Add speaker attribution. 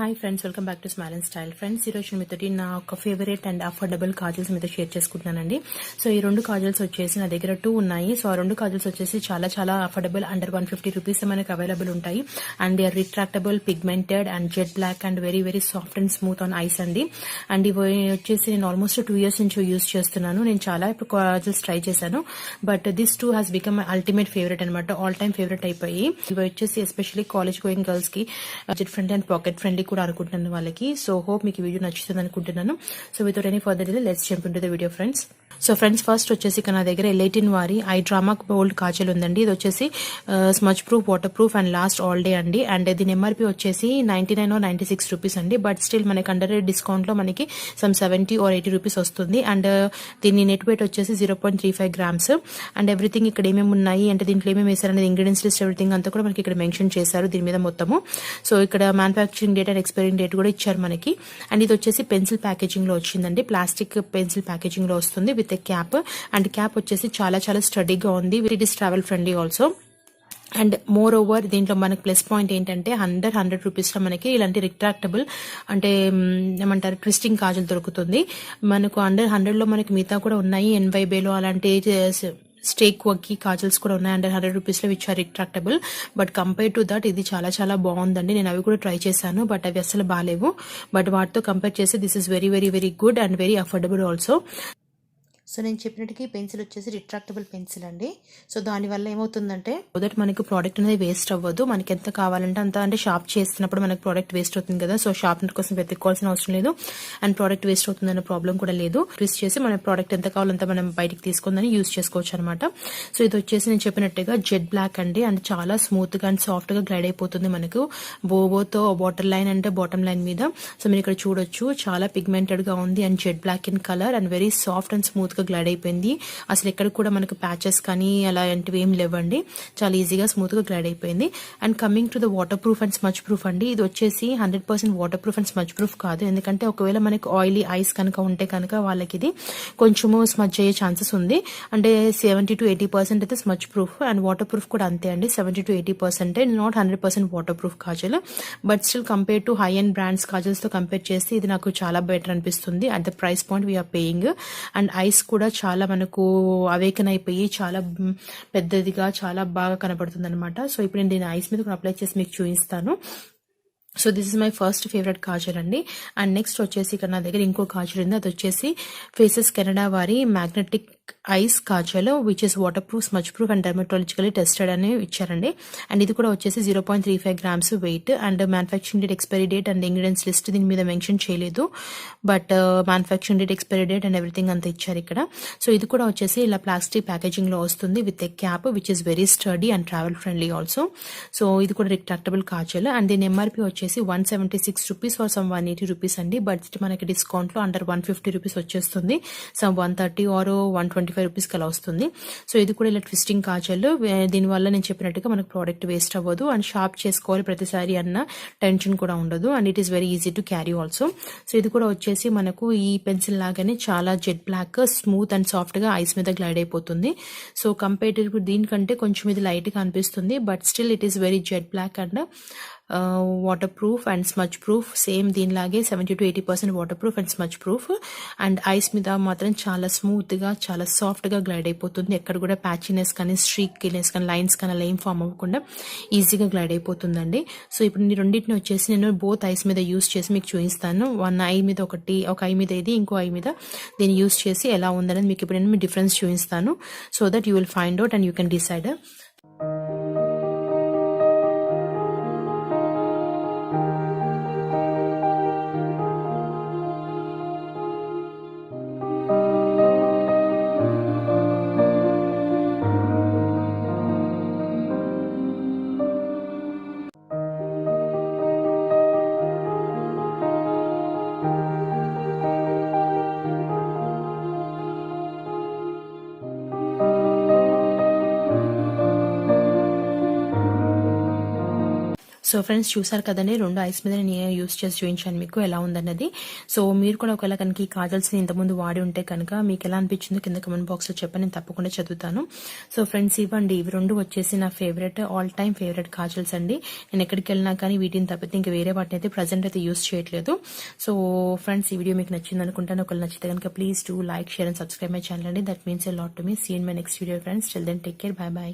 Speaker 1: Hi friends, welcome back to smile and style. Friends, ఈ రోజు మీతోటి నా ఒక ఫేవరెట్ అండ్ అఫోర్డబుల్ కాజల్స్ మీతో షేర్ చేసుకుంటున్నానండి. సో ఈ రెండు కాజల్స్ వచ్చేసి నా దగ్గర 2 ఉన్నాయి. సో ఆ రెండు కాజల్స్ వచ్చేసి చాలా చాలా అఫోర్డబుల్, అండర్ 150 రూపీస్ మనకి అవైలబుల్ ఉంటాయి. And they are retractable, pigmented and jet black and very very soft and smooth on eyes అండి. అండ్ ఇవి వచ్చేసి నేను ఆల్మోస్ట్ 2 years నుంచి యూజ్ చేస్తున్నాను. నేను చాలా ఇప్పుడు కాజల్స్ ట్రై చేశాను, but this 2 has become my ultimate favourite అనమాట. ఆల్ టైమ్ ఫేవరెట్ అయిపోయి. ఇవి వచ్చేసి ఎస్పెషల్లీ కాలేజ్ గోయింగ్ గర్ల్స్ కి budget friendly and pocket friendly కూడా అనుకుంటున్నాను వాళ్ళకి. సో హోప్ మీకు ఈ వీడియో నచ్చుతుంది అనుకుంటున్నాను. So without any further delay let's jump into the video friends. So friends, first వచ్చేసి నా దగ్గర ఎలైటిన్ వారి ఐ డ్రామా బోల్డ్ కాజల్ ఉందండి. ఇది వచ్చేసి smudge proof, water proof and last all day అండి. అండ్ దీని ఎంఆర్పీ వచ్చేసి 99 or 96 రూపీస్ అండి. బట్ స్టిల్ మనకి అండర్ డిస్కౌంట్ లో మనకి సమ్ 70 or 80 రూపీస్ వస్తుంది. అండ్ దీని నెట్ వెయిట్ వచ్చేసి 0.35 grams. అండ్ ఎవ్రీథింగ్ ఇక్కడ ఏమేమి ఉన్నాయి అంటే దీంట్లో ఏమేమి వేసారు అనేది ఇంగ్రీడియంట్స్ లిస్ట్ ఎవ్రీథింగ్ అంతా కూడా మనకి ఇక్కడ మెన్షన్ చేశారు దీని మీద మొత్తము. సో ఇక్కడ manufacturing date and expiring date కూడా ఇచ్చారు మనకి. అండ్ ఇది వచ్చేసి పెన్సిల్ ప్యాకేజింగ్ లో వచ్చిందండి. ప్లాస్టిక్ పెన్సిల్ ప్యాకేజింగ్ లో వస్తుంది విత్ క్యాప్. అండ్ క్యాప్ వచ్చేసి చాలా చాలా స్టడీగా ఉంది. It is travel friendly also. And more over దీంట్లో మనకి ప్లస్ పాయింట్ ఏంటంటే 100 రూపీస్ లో మనకి ఇలాంటి రిట్రాక్టబుల్ అంటే ఏమంటారు ట్విస్టింగ్ కాజల్ దొరుకుతుంది మనకు. అండర్ 100 లో మనకి మిగతా కూడా ఉన్నాయి. ఎన్వైబేలో అలాంటి స్టేక్ వర్క్ కాజల్స్ కూడా ఉన్నాయి అండర్ 100 రూపీస్ లో, which are retractable. But compare to that ఇది చాలా చాలా బాగుందండి. నేను అవి కూడా ట్రై చేశాను, బట్ అవి అసలు బాగాలేవు. బట్ వాటితో కంపేర్ చేస్తే this is very very very good and very affordable also. So నేను చెప్పినట్టుగా పెన్సిల్ వచ్చేసి రిట్రాక్టబుల్ పెన్సిల్ అండి. సో దానివల్ల ఏమవుతుందంటే మొదటి మనకి ప్రోడక్ట్ అనేది వేస్ట్ అవ్వదు. మనకి ఎంత కావాలంటే అంత, అంటే షాప్ చేస్తున్నప్పుడు మనకి ప్రోడక్ట్ వేస్ట్ అవుతుంది కదా. సో షాప్ కోసం వెతుక్కోవాల్సిన అవసరం లేదు. అండ్ ప్రోడక్ట్ వేస్ట్ అవుతుందన్న ప్రాబ్లం కూడా లేదు. ట్విస్ట్ చేసి మన ప్రోడక్ట్ ఎంత కావాలంత మనం బయటికి తీసుకుందని యూజ్ చేసుకోవచ్చు అనమాట. సో ఇది వచ్చేసి నేను చెప్పినట్టుగా జెట్ బ్లాక్ అండి. అండ్ చాలా స్మూత్ గా అండ్ సాఫ్ట్ గా గ్లైడ్ అయిపోతుంది మనకు బోబోతో వాటర్ లైన్ అంటే బాటమ్ లైన్ మీద. సో మీరు ఇక్కడ చూడొచ్చు చాలా పిగ్మెంటెడ్ గా ఉంది and jet black in colour and very soft and smooth గా గ్లైడ్ అయిపోయింది. అసలు ఎక్కడ కూడా మనకు ప్యాచెస్ కానీ అలాంటివి ఏం లేవండి. చాలా ఈజీగా స్మూత్ గా గ్లైడ్ అయిపోయింది. And coming to the water proof and smudge proof అండి. ఇది వచ్చేసి 100% water proof and smudge proof కాదు. ఎందుకంటే ఒకవేళ మనకి ఆయిలీ ఐస్ కనుక ఉంటే కనుక వాళ్ళకి ఇది కొంచెము స్మచ్ అయ్యే ఛాన్సెస్ ఉంది. అంటే 70 to 80% అయితే smudge proof and water proof కూడా అంతే అండి. 70 to 80%, not 100% water proof kajal. But still compare to high end brands kajals తో కంపేర్ చేస్తే ఇది నాకు చాలా బెటర్ అనిపిస్తుంది at the price point we are paying. And eyes కూడా చాలా మనకు అవేకన్ అయిపోయి చాలా పెద్దదిగా చాలా బాగా కనపడుతుంది అనమాట. సో ఇప్పుడు నేను దీని ఐస్ మీద అప్లై చేసి మీకు చూపిస్తాను. So this is my first favourite kajal అండి. అండ్ నెక్స్ట్ వచ్చేసి ఇక్కడ నా దగ్గర ఇంకో కాజల్ ఉంది. అది వచ్చేసి ఫేసెస్ కెనడా వారి magnetic eyes kajal which is water proof, smudge proof and dermatologically tested అని ఇచ్చారండి. అండ్ ఇది కూడా వచ్చేసి 0.35 grams weight. And manufacturing date, expiry date and ingredients list దీని మీద మెన్షన్ చేయలేదు. But manufacturing date, expiry date and everything అంతా ఇచ్చారు ఇక్కడ. సో ఇది కూడా వచ్చేసి ఇలా ప్లాస్టిక్ ప్యాకేజింగ్ లో వస్తుంది with a cap which is very study and travel friendly also. So ఇది కూడా రిట్రాక్టబుల్ కాజల్. అండ్ దీని ఎంఆర్పీ వచ్చేసి 176 రూపీస్ ఆర్ సమ్ 180 రూపీస్ అండి. బట్ మనకి డిస్కౌంట్ లో అండర్ 150 రూపీస్ వచ్చేస్తుంది. సమ్ 130 or 125 రూపీస్ కి అలా వస్తుంది. సో ఇది కూడా ఇలా ట్విస్టింగ్ కాజల్. దీనివల్ల నేను చెప్పినట్టుగా మనకు ప్రోడక్ట్ వేస్ట్ అవ్వదు అండ్ షాప్ చేసుకోవాలి ప్రతిసారి అన్న టెన్షన్ కూడా ఉండదు. And it is very easy to carry also. So ఇది కూడా వచ్చేసి మనకు ఈ పెన్సిల్ లాగానే చాలా jet black, smooth and soft గా ఐస్ మీద గ్లైడ్ అయిపోతుంది. సో కంపేర్టివ్ దీనికంటే కొంచెం ఇది లైట్ గా అనిపిస్తుంది. But still it is very jet black and water proof and smudge proof. Same దీనిలాగే 70 to 80% waterproof and smudge proof. And ice మీద మాత్రం చాలా స్మూత్ గా చాలా సాఫ్ట్ గా గ్లైడ్ అయిపోతుంది. ఎక్కడ కూడా ప్యాచినెస్ కానీ స్ట్రీక్నెస్ కానీ లైన్స్ కానీ అలా ఏం ఫామ్ అవ్వకుండా ఈజీగా గ్లైడ్ అయిపోతుందండి. సో ఇప్పుడు ఈ రెండింటిని వచ్చేసి నేను బోత్ ఐస్ మీద యూస్ చేసి మీకు చూపిస్తాను. వన్ ఐ మీద ఒక ఐ మీద ఇది, ఇంకో ఐ మీద దీన్ని యూస్ చేసి ఎలా ఉందనేది మీకు ఇప్పుడు నేను డిఫరెన్స్ చూపిస్తాను. So that you will find out and you can decide. So friends చూసారు కదండి, 2 ఐస్ మీద నేను యూస్ చేసి చూపించాను మీకు ఎలా ఉందన్నది. సో మీరు కూడా ఒకవేళ కనుక ఈ కాజల్స్ ని ఇంతకుముందు వాడి ఉంటే కనుక మీకు ఎలా అనిపించిందో కింద కమెంట్ బాక్స్ లో చెప్పండి, నేను తప్పకుండా చదువుతాను. సో ఫ్రెండ్స్ ఇవ్వండి, ఇవి 2 వచ్చేసి నా favourite, all time favourite kajals అండి. నేను ఎక్కడికి వెళ్ళినా కానీ వీటిని తప్పితే ఇంకా వేరే వాటిని అయితే ప్రజెంట్ అయితే యూస్ చేయట్లేదు. సో ఫ్రెండ్స్ ఈ వీడియో మీకు నచ్చింది అనుకుంటాను. ఒకవేళ నచ్చితే కనుక please do like, share and subscribe my channel అండి. That means a lot to me. See in my next video friends. Till then take care, bye by.